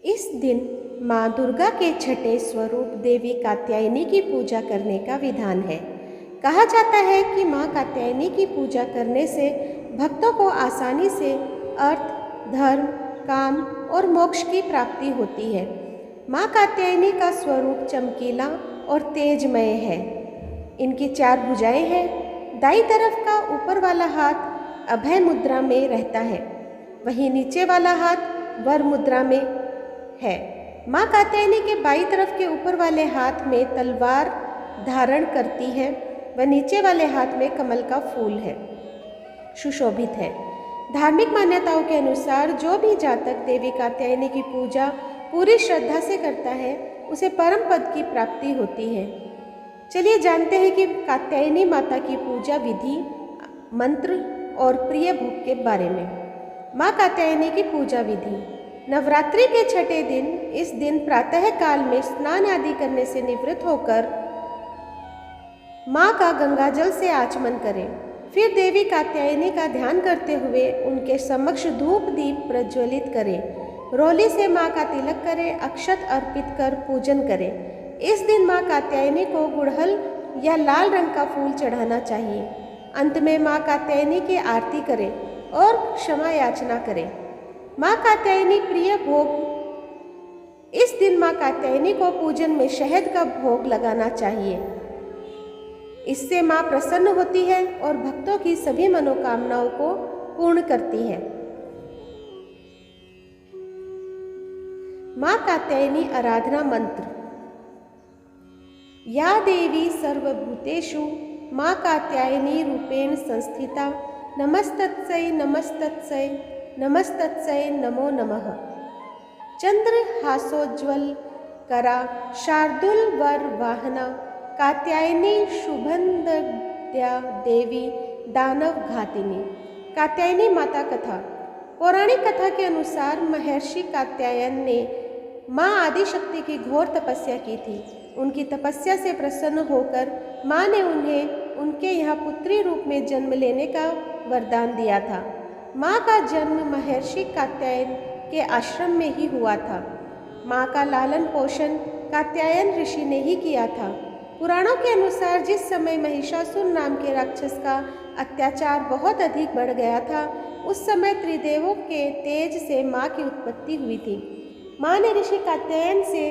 इस दिन माँ दुर्गा के छठे स्वरूप देवी कात्यायनी की पूजा करने का विधान है। कहा जाता है कि माँ कात्यायनी की पूजा करने से भक्तों को आसानी से अर्थ, धर्म, काम और मोक्ष की प्राप्ति होती है। माँ कात्यायनी का स्वरूप चमकीला और तेजमय है। इनकी 4 भुजाएं हैं। दाईं तरफ का ऊपर वाला हाथ अभय मुद्रा में रहता है, वहीं नीचे वाला हाथ वर मुद्रा में है। माँ कात्यायनी के बाईं तरफ के ऊपर वाले हाथ में तलवार धारण करती है व नीचे वाले हाथ में कमल का फूल है, सुशोभित है। धार्मिक मान्यताओं के अनुसार जो भी जातक देवी कात्यायनी की पूजा पूरी श्रद्धा से करता है, उसे परम पद की प्राप्ति होती है। चलिए जानते हैं कि कात्यायनी माता की पूजा विधि, मंत्र और प्रिय भोग के बारे में। माँ कात्यायनी की पूजा विधि। नवरात्रि के छठे दिन इस दिन प्रातः काल में स्नान आदि करने से निवृत्त होकर माँ का गंगाजल से आचमन करें। फिर देवी कात्यायनी का ध्यान करते हुए उनके समक्ष धूप दीप प्रज्वलित करें। रोली से माँ का तिलक करें, अक्षत अर्पित कर पूजन करें। इस दिन माँ कात्यायनी को गुड़हल या लाल रंग का फूल चढ़ाना चाहिए। अंत में माँ कात्यायनी की आरती करें और क्षमा याचना करें। माँ कात्यायनी प्रिय भोग। इस दिन माँ कात्यायनी को पूजन में शहद का भोग लगाना चाहिए। इससे माँ प्रसन्न होती है और भक्तों की सभी मनोकामनाओं को पूर्ण करती है। माँ कात्यायनी आराधना मंत्र। या देवी सर्वभूतेषु माँ कात्यायनी रूपेण संस्थिता नमस्तत्सै नमस्तत्सै नमस्तत्सै नमो नमः। चंद्र हासोज्वल करा शार्दुल वर वाहना कात्यायनी शुभंदद्या देवी दानव घातिनी। कात्यायनी माता कथा। पौराणिक कथा के अनुसार महर्षि कात्यायन ने माँ आदिशक्ति की घोर तपस्या की थी। उनकी तपस्या से प्रसन्न होकर माँ ने उन्हें उनके यहाँ पुत्री रूप में जन्म लेने का वरदान दिया था। माँ का जन्म महर्षि कात्यायन के आश्रम में ही हुआ था। माँ का लालन पोषण कात्यायन ऋषि ने ही किया था। पुराणों के अनुसार जिस समय महिषासुर नाम के राक्षस का अत्याचार बहुत अधिक बढ़ गया था, उस समय त्रिदेवों के तेज से माँ की उत्पत्ति हुई थी। माँ ने ऋषि कात्यायन से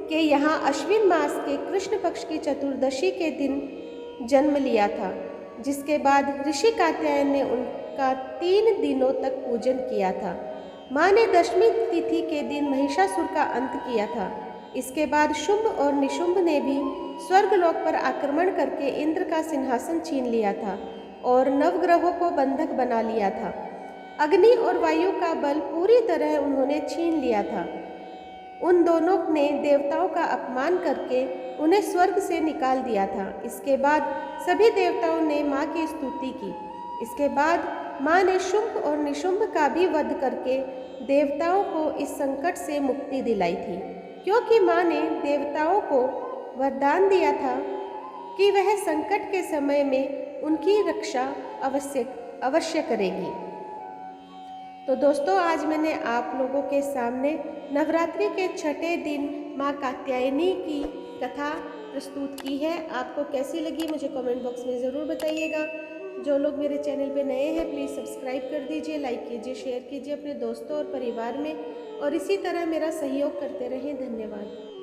के यहाँ अश्विन मास के कृष्ण पक्ष की चतुर्दशी के दिन जन्म लिया था, जिसके बाद ऋषि कात्यायन ने उनका 3 दिनों तक पूजन किया था। माँ ने दशमी तिथि के दिन महिषासुर का अंत किया था। इसके बाद शुंभ और निशुंभ ने भी स्वर्गलोक पर आक्रमण करके इंद्र का सिंहासन छीन लिया था और नवग्रहों को बंधक बना लिया था। अग्नि और वायु का बल पूरी तरह उन्होंने छीन लिया था। उन दोनों ने देवताओं का अपमान करके उन्हें स्वर्ग से निकाल दिया था। इसके बाद सभी देवताओं ने माँ की स्तुति की। इसके बाद माँ ने शुंभ और निशुंभ का भी वध करके देवताओं को इस संकट से मुक्ति दिलाई थी, क्योंकि माँ ने देवताओं को वरदान दिया था कि वह संकट के समय में उनकी रक्षा अवश्य करेगी। तो दोस्तों, आज मैंने आप लोगों के सामने नवरात्रि के छठे दिन माँ कात्यायनी की कथा प्रस्तुत की है। आपको कैसी लगी मुझे कमेंट बॉक्स में ज़रूर बताइएगा। जो लोग मेरे चैनल पे नए हैं, प्लीज़ सब्सक्राइब कर दीजिए, लाइक कीजिए, शेयर कीजिए अपने दोस्तों और परिवार में, और इसी तरह मेरा सहयोग करते रहें। धन्यवाद।